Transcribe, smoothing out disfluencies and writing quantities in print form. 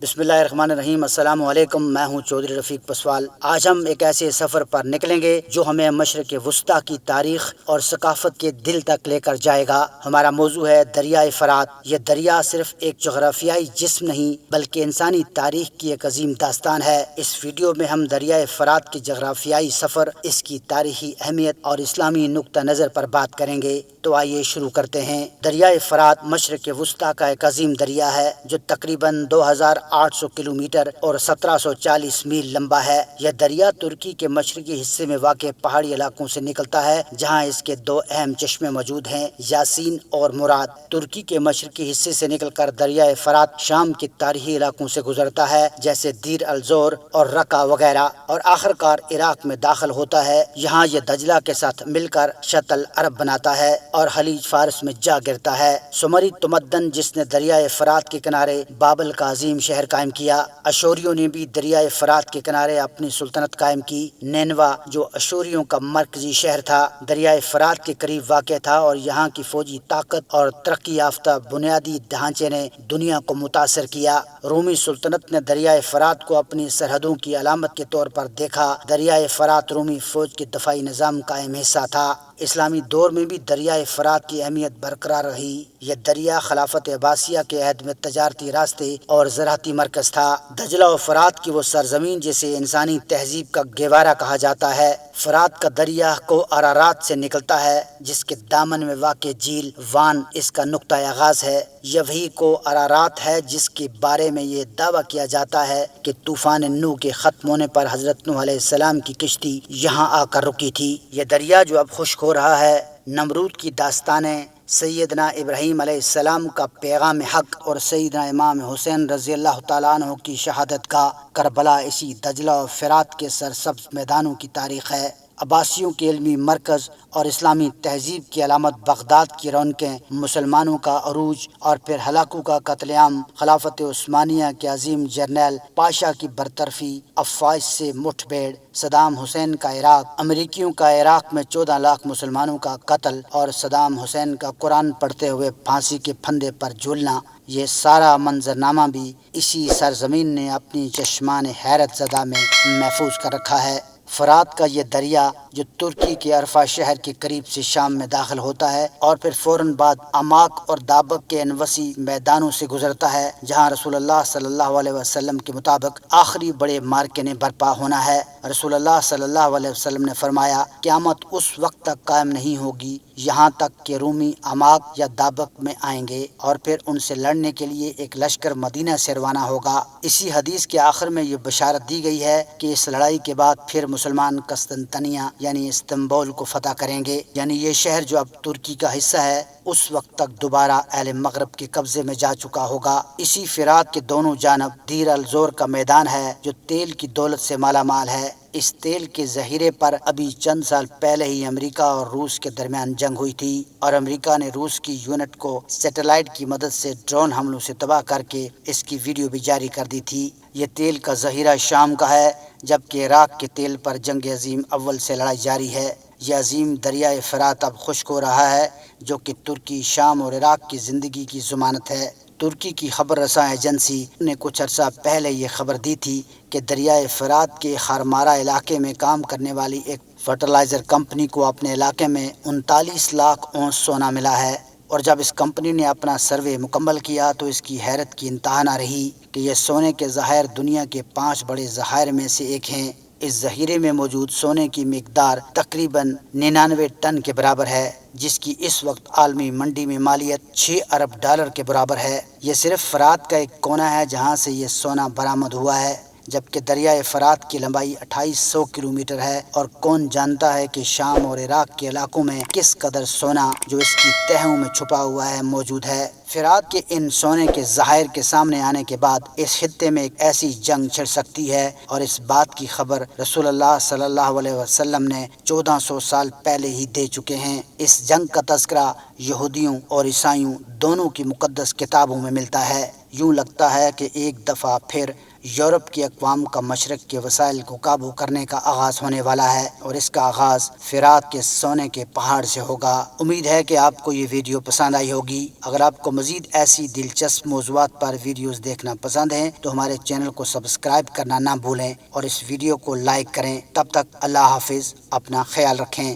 بسم اللہ الرحمن الرحیم۔ السلام علیکم، میں ہوں چودھری رفیق پسوال۔ آج ہم ایک ایسے سفر پر نکلیں گے جو ہمیں مشرق وسطیٰ کی تاریخ اور ثقافت کے دل تک لے کر جائے گا۔ ہمارا موضوع ہے دریائے فرات۔ یہ دریا صرف ایک جغرافیائی جسم نہیں بلکہ انسانی تاریخ کی ایک عظیم داستان ہے۔ اس ویڈیو میں ہم دریائے فرات کے جغرافیائی سفر، اس کی تاریخی اہمیت اور اسلامی نقطہ نظر پر بات کریں گے۔ تو آئیے شروع کرتے ہیں۔ دریائے فرات مشرق وسطیٰ کا ایک عظیم دریا ہے جو تقریباً 2800 کلومیٹر اور 1740 میل لمبا ہے۔ یہ دریا ترکی کے مشرقی حصے میں واقع پہاڑی علاقوں سے نکلتا ہے، جہاں اس کے دو اہم چشمے موجود ہیں، یاسین اور مراد۔ ترکی کے مشرقی حصے سے نکل کر دریائے فرات شام کے تاریخی علاقوں سے گزرتا ہے، جیسے دیر الزور اور رقہ وغیرہ، اور آخر کار عراق میں داخل ہوتا ہے۔ یہاں یہ دجلہ کے ساتھ مل کر شط العرب بناتا ہے اور خلیج فارس میں جا گرتا ہے۔ سومری تمدن، جس نے دریائے فرات کے کنارے بابل کا عظیم شہر قائم کیا۔ اشوریوں نے بھی دریائے فرات کے کنارے اپنی سلطنت قائم کی۔ نینوا، جو اشوریوں کا مرکزی شہر تھا، دریائے فرات کے قریب واقع تھا، اور یہاں کی فوجی طاقت اور ترقی یافتہ بنیادی ڈھانچے نے دنیا کو متاثر کیا۔ رومی سلطنت نے دریائے فرات کو اپنی سرحدوں کی علامت کے طور پر دیکھا۔ دریائے فرات رومی فوج کے دفاعی نظام کا اہم حصہ تھا۔ اسلامی دور میں بھی دریائے فرات کی اہمیت برقرار رہی۔ یہ دریا خلافت عباسیہ کے عہد میں تجارتی راستے اور زراعتی مرکز تھا۔ دجلہ و فرات کی وہ سرزمین جسے انسانی تہذیب کا گہوارہ کہا جاتا ہے۔ فرات کا دریا کو ارارات سے نکلتا ہے، جس کے دامن میں واقع جھیل وان اس کا نقطہ آغاز ہے۔ یہ وہی کو ارارات ہے جس کے بارے میں یہ دعویٰ کیا جاتا ہے کہ طوفان نوح کے ختم ہونے پر حضرت نوح علیہ السلام کی کشتی یہاں آ کر رکی تھی۔ یہ دریا جو اب خشک ہو رہا ہے، نمرود کی داستانیں، سیدنا ابراہیم علیہ السلام کا پیغام حق اور سیدنا امام حسین رضی اللہ تعالیٰ عنہ کی شہادت کا کربلا اسی دجلہ و فرات کے سرسبز میدانوں کی تاریخ ہے۔ عباسیوں کے علمی مرکز اور اسلامی تہذیب کی علامت بغداد کی رونقیں، مسلمانوں کا عروج اور پھر ہلاکوں کا قتل عام، خلافت عثمانیہ کے عظیم جرنیل پاشا کی برطرفی، افواج سے مٹھ بھیڑ، صدام حسین کا عراق، امریکیوں کا عراق میں 14 لاکھ مسلمانوں کا قتل، اور صدام حسین کا قرآن پڑھتے ہوئے پھانسی کے پھندے پر جھولنا، یہ سارا منظرنامہ بھی اسی سرزمین نے اپنی چشمان حیرت زدہ میں محفوظ کر رکھا ہے۔ فرات کا یہ دریا جو ترکی کے عرفہ شہر کے قریب سے شام میں داخل ہوتا ہے اور پھر فوراً بعد عماق اور دابق کے ان وسیع میدانوں سے گزرتا ہے، جہاں رسول اللہ صلی اللہ علیہ وسلم کے مطابق آخری بڑے معرکے نے برپا ہونا ہے۔ رسول اللہ صلی اللہ علیہ وسلم نے فرمایا، قیامت اس وقت تک قائم نہیں ہوگی یہاں تک کہ رومی عماق یا دابق میں آئیں گے، اور پھر ان سے لڑنے کے لیے ایک لشکر مدینہ سے روانہ ہوگا۔ اسی حدیث کے آخر میں یہ بشارت دی گئی ہے کہ اس لڑائی کے بعد پھر مسلمان قسطنطنیہ یعنی استنبول کو فتح کریں گے، یعنی یہ شہر جو اب ترکی کا حصہ ہے اس وقت تک دوبارہ اہل مغرب کے قبضے میں جا چکا ہوگا۔ اسی فرات کے دونوں جانب دیر الزور کا میدان ہے جو تیل کی دولت سے مالا مال ہے۔ اس تیل کے ذخیرے پر ابھی چند سال پہلے ہی امریکہ اور روس کے درمیان جنگ ہوئی تھی، اور امریکہ نے روس کی یونٹ کو سیٹلائٹ کی مدد سے ڈرون حملوں سے تباہ کر کے اس کی ویڈیو بھی جاری کر دی تھی۔ یہ تیل کا ذخیرہ شام کا ہے، جبکہ عراق کے تیل پر جنگ عظیم اول سے لڑائی جاری ہے۔ یہ عظیم دریائے فرات اب خشک ہو رہا ہے، جو کہ ترکی، شام اور عراق کی زندگی کی ضمانت ہے۔ ترکی کی خبر رساں ایجنسی نے کچھ عرصہ پہلے یہ خبر دی تھی کہ دریائے فرات کے خارمارا علاقے میں کام کرنے والی ایک فرٹیلائزر کمپنی کو اپنے علاقے میں 39 لاکھ اونس سونا ملا ہے، اور جب اس کمپنی نے اپنا سروے مکمل کیا تو اس کی حیرت کی انتہا نہ رہی کہ یہ سونے کے ذخائر دنیا کے 5 بڑے ذخائر میں سے ایک ہیں۔ اس ذخیرے میں موجود سونے کی مقدار تقریباً 99 ٹن کے برابر ہے، جس کی اس وقت عالمی منڈی میں مالیت 6 ارب ڈالر کے برابر ہے۔ یہ صرف فرات کا ایک کونا ہے جہاں سے یہ سونا برآمد ہوا ہے، جبکہ دریائے فرات کی لمبائی 2800 کلومیٹر ہے، اور کون جانتا ہے کہ شام اور عراق کے علاقوں میں کس قدر سونا جو اس کی تہوں میں چھپا ہوا ہے موجود ہے۔ فرات کے ان سونے کے ذخائر کے سامنے آنے کے بعد اس خطے میں ایک ایسی جنگ چھڑ سکتی ہے، اور اس بات کی خبر رسول اللہ صلی اللہ علیہ وسلم نے 1400 سال پہلے ہی دے چکے ہیں۔ اس جنگ کا تذکرہ یہودیوں اور عیسائیوں دونوں کی مقدس کتابوں میں ملتا ہے۔ یوں لگتا ہے کہ ایک دفعہ پھر یورپ کی اقوام کا مشرق کے وسائل کو قابو کرنے کا آغاز ہونے والا ہے، اور اس کا آغاز فرات کے سونے کے پہاڑ سے ہوگا۔ امید ہے کہ آپ کو یہ ویڈیو پسند آئی ہوگی۔ اگر آپ کو مزید ایسی دلچسپ موضوعات پر ویڈیوز دیکھنا پسند ہیں تو ہمارے چینل کو سبسکرائب کرنا نہ بھولیں اور اس ویڈیو کو لائک کریں۔ تب تک اللہ حافظ، اپنا خیال رکھیں۔